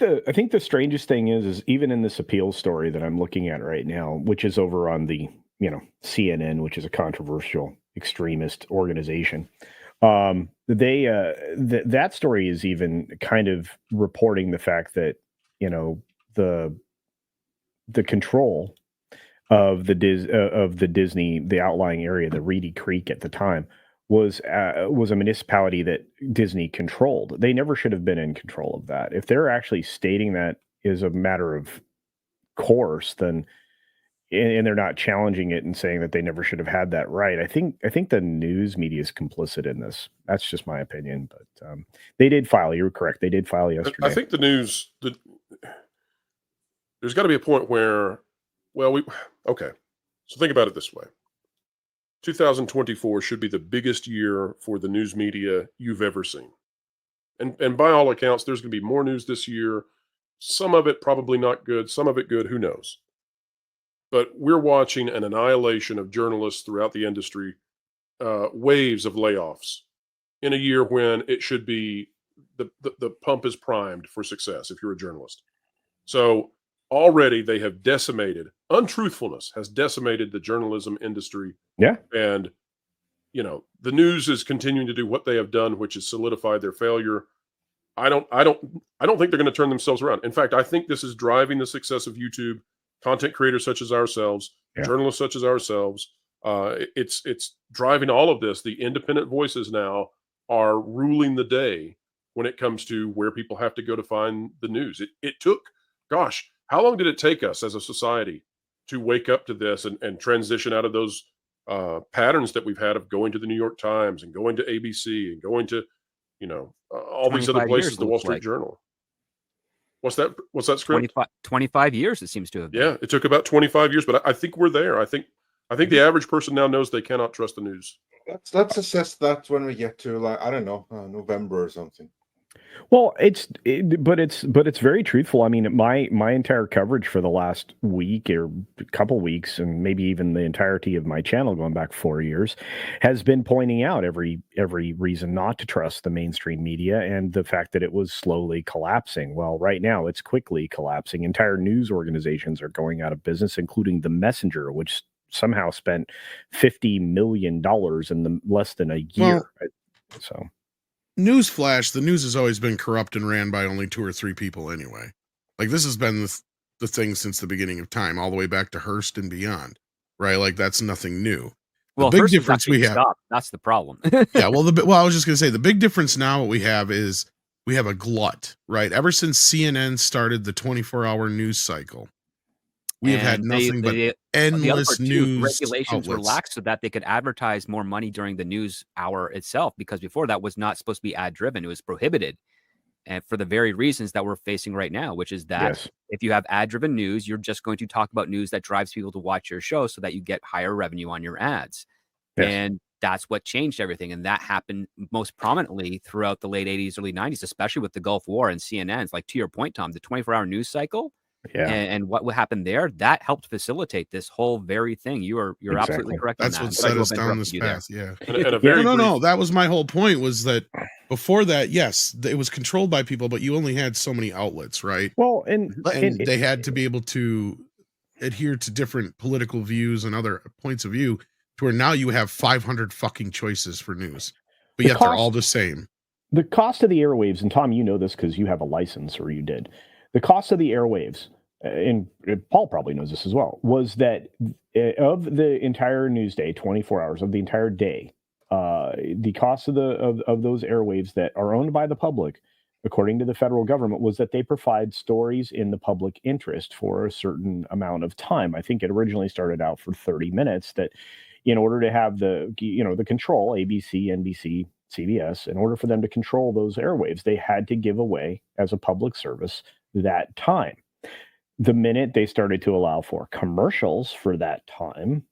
the strangest thing is even in this appeal story that I'm looking at right now, which is over on the CNN, which is a controversial extremist organization. That story is even kind of reporting the fact that the control of the Disney, the outlying area, the Reedy Creek at the time, was a municipality that Disney controlled. They never should have been in control of that. If they're actually stating that is a matter of course, then and they're not challenging it and saying that they never should have had that right. I think the news media is complicit in this. That's just my opinion, but they did file. You were correct. They did file yesterday. I think the news. There's got to be a point where, okay. So think about it this way: 2024 should be the biggest year for the news media you've ever seen, and by all accounts, there's going to be more news this year. Some of it probably not good. Some of it good. Who knows? But we're watching an annihilation of journalists throughout the industry, waves of layoffs in a year when it should be the pump is primed for success if you're a journalist. So already they have decimated, untruthfulness has decimated the journalism industry. Yeah. And, the news is continuing to do what they have done, which is solidified their failure. I don't think they're going to turn themselves around. In fact, I think this is driving the success of YouTube. Content creators such as ourselves, journalists such as ourselves, it's driving all of this. The independent voices now are ruling the day when it comes to where people have to go to find the news. It took, how long did it take us as a society to wake up to this and transition out of those patterns that we've had of going to the New York Times and going to ABC and going to, all these other places, the Wall Street Journal. What's that script? 25 years, it seems to have been. Yeah, it took about 25 years, but I think we're there. I think the average person now knows they cannot trust the news. Let's assess that when we get to November or something. Well, but it's very truthful. I mean, my entire coverage for the last week or a couple weeks, and maybe even the entirety of my channel going back 4 years, has been pointing out every reason not to trust the mainstream media and the fact that it was slowly collapsing. Well, right now it's quickly collapsing. Entire news organizations are going out of business, including The Messenger, which somehow spent $50 million in less than a year. So. Newsflash, the news has always been corrupt and ran by only 2 or 3 people anyway. Like, this has been the thing since the beginning of time, all the way back to Hearst and beyond, right? Like, that's nothing new. Well, the big Hearst difference we have, that's the problem. Yeah, well, I was just going to say, the big difference now what we have is we have a glut, right? Ever since CNN started the 24-hour news cycle, we have had nothing but endless news regulations outlets. Relaxed so that they could advertise more money during the news hour itself, because before that was not supposed to be ad driven. It was prohibited, and for the very reasons that we're facing right now, which is that if you have ad driven news, you're just going to talk about news that drives people to watch your show so that you get higher revenue on your ads. And that's what changed everything. And that happened most prominently throughout the late 80s, early 90s, especially with the Gulf War and CNN's. Like, to your point, Tom, the 24-hour news cycle. And what happened there, that helped facilitate this whole very thing. You're absolutely correct. That's on what that. set us down this path. Yeah. No. That was my whole point, was that before that, yes, it was controlled by people, but you only had so many outlets, right? Well, and they had to be able to adhere to different political views and other points of view, to where now you have 500 fucking choices for news, but yet they're all the same. The cost of the airwaves, and Tom, you know this because you have a license, or you did. The cost of the airwaves, and Paul probably knows this as well, was that of the entire news day, 24 hours of the entire day, the cost of those airwaves that are owned by the public, according to the federal government, was that they provide stories in the public interest for a certain amount of time. I think it originally started out for 30 minutes. That in order to have the control, ABC, NBC, CBS, in order for them to control those airwaves, they had to give away as a public service that time. The minute they started to allow for commercials for that time,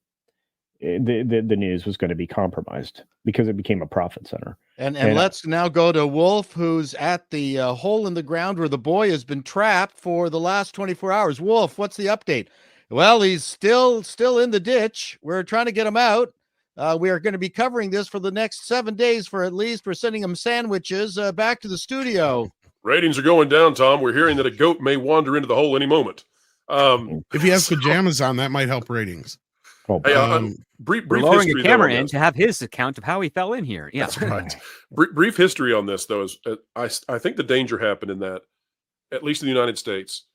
the news was going to be compromised because it became a profit center. And let's now go to Wolf, who's at the hole in the ground where the boy has been trapped for the last 24 hours. Wolf, what's the update? Well, he's still in the ditch. We're trying to get him out. We are going to be covering this for the next 7 days for at least. We're sending him sandwiches back to the studio. Ratings are going down, Tom. We're hearing that a goat may wander into the hole any moment. If he has pajamas on, that might help ratings. Oh, Hey, brief We're lowering history a camera though, in to have his account of how he fell in here. Yeah, that's right. Brief history on this though is I think the danger happened in that, at least in the United States,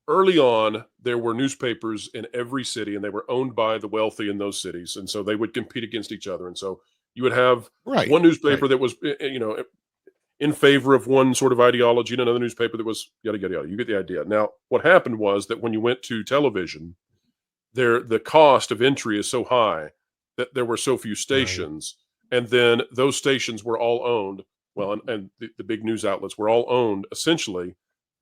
early on there were newspapers in every city, and they were owned by the wealthy in those cities, and so they would compete against each other, and so you would have one newspaper that was in favor of one sort of ideology, and another newspaper that was yada yada yada. You get the idea. Now, what happened was that when you went to television, the cost of entry is so high that there were so few stations, and then those stations were all owned. Well, and the big news outlets were all owned essentially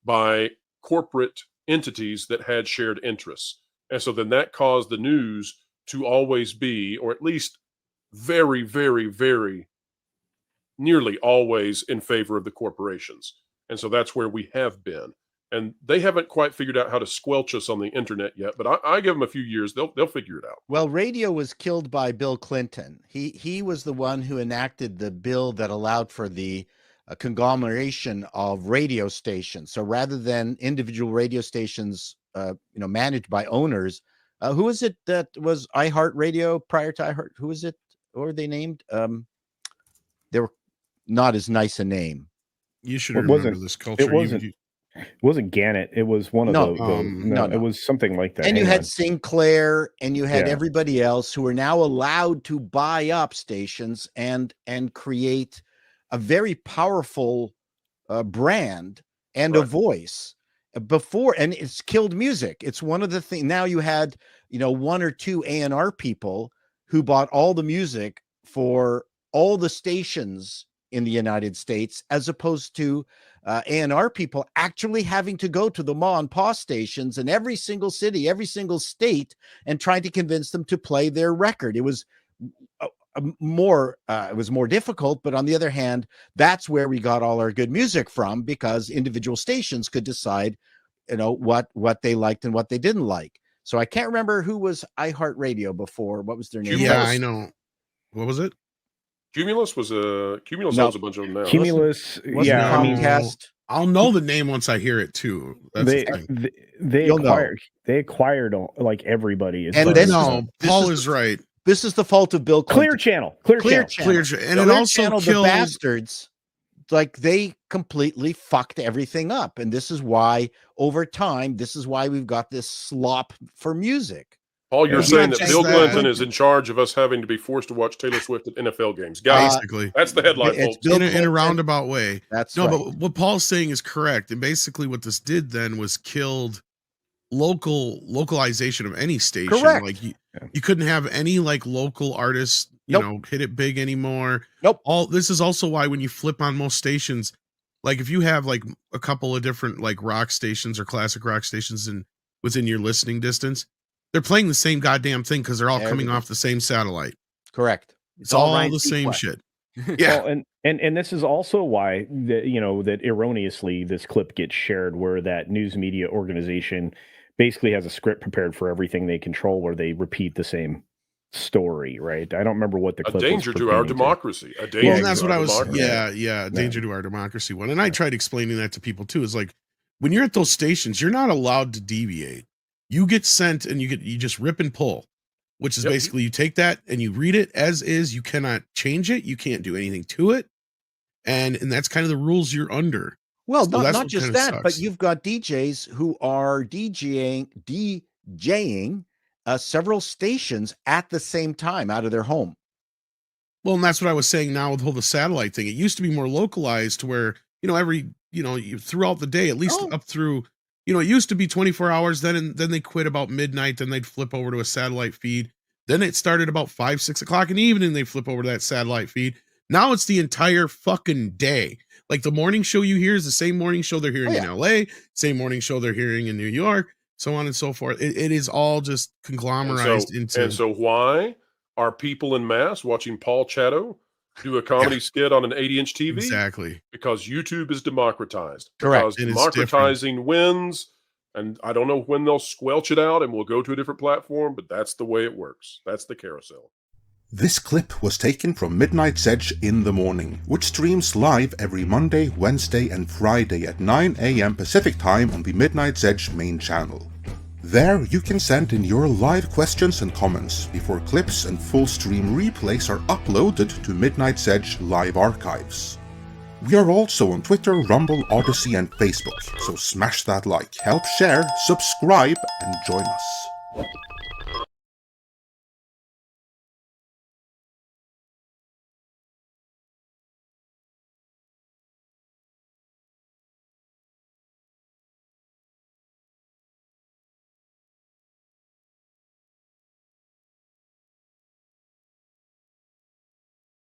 by corporate entities that had shared interests, and so then that caused the news to always be, or at least very, very, very nearly always in favor of the corporations. And so that's where we have been. And they haven't quite figured out how to squelch us on the internet yet, but I give them a few years. They'll figure it out. Well, radio was killed by Bill Clinton. He was the one who enacted the bill that allowed for the conglomeration of radio stations. So rather than individual radio stations, managed by owners, who is it that was iHeartRadio prior to iHeart? Who is it? What were they named? They were not as nice a name. You should remember this culture. It wasn't Gannett. It was one of no. It was something like that. And you had Sinclair, and you had everybody else who are now allowed to buy up stations and create a very powerful brand and a voice. Before, and it's killed music. It's one of the things. Now you had one or two A&R people who bought all the music for all the stations in the United States, as opposed to A&R people actually having to go to the ma and pa stations in every single city, every single state, and trying to convince them to play their record. It was more difficult, but on the other hand, that's where we got all our good music from, because individual stations could decide, what they liked and what they didn't like. So I can't remember who was iHeartRadio before. What was their name? Yeah, I know. What was it? Cumulus owns a bunch of them now. Cumulus, Comcast. I'll know the name once I hear it too. That's they acquired like everybody. Paul is right. This is the fault of Bill Clinton. Clear Channel. And it also killed the bastards. Like, they completely fucked everything up, and this is why over time, we've got this slop for music. Paul, you're saying that Bill Clinton is in charge of us having to be forced to watch Taylor Swift at NFL games. Guys, basically, that's the headline, folks. In a roundabout way. That's right. But what Paul's saying is correct. And basically what this did then was killed localization of any station. Correct. Like you couldn't have any like local artists, hit it big anymore. Nope. This is also why when you flip on most stations, like if you have like a couple of different like rock stations or classic rock stations within your listening distance, they're playing the same goddamn thing because they're all coming off the same satellite. Correct. It's all the same shit. Yeah. Well, and this is also why that erroneously this clip gets shared, where that news media organization basically has a script prepared for everything they control, where they repeat the same story, right? I don't remember what the clip was. A danger to our democracy. A danger. Well, and that's what I was. Danger to our democracy one. And I tried explaining that to people too. Is like when you're at those stations, you're not allowed to deviate. You get sent and you just rip and pull, which is basically you take that and you read it as is. You cannot change it. You can't do anything to it. And that's kind of the rules you're under. Well, so not just that, but you've got DJs who are DJing several stations at the same time out of their home. Well, and that's what I was saying now with the satellite thing. It used to be more localized to where, throughout the day, at least up through, it used to be 24 hours, then they quit about midnight, then they'd flip over to a satellite feed. Then it started about 5-6 o'clock in the evening, they flip over to that satellite feed. Now it's the entire fucking day. Like the morning show you hear is the same morning show they're hearing in LA, same morning show they're hearing in New York, so on and so forth. It is all just conglomerized into. And so why are people in mass watching Paul Chato do a comedy skit on an 80-inch TV? Exactly. Because YouTube is democratized. Correct. Because democratizing wins, and I don't know when they'll squelch it out and we'll go to a different platform, but that's the way it works. That's the carousel. This clip was taken from Midnight's Edge in the Morning, which streams live every Monday, Wednesday and Friday at 9 AM Pacific Time on the Midnight's Edge main channel. There you can send in your live questions and comments before clips and full stream replays are uploaded to Midnight's Edge live archives. We are also on Twitter, Rumble, Odyssey and Facebook, so smash that like, help share, subscribe and join us.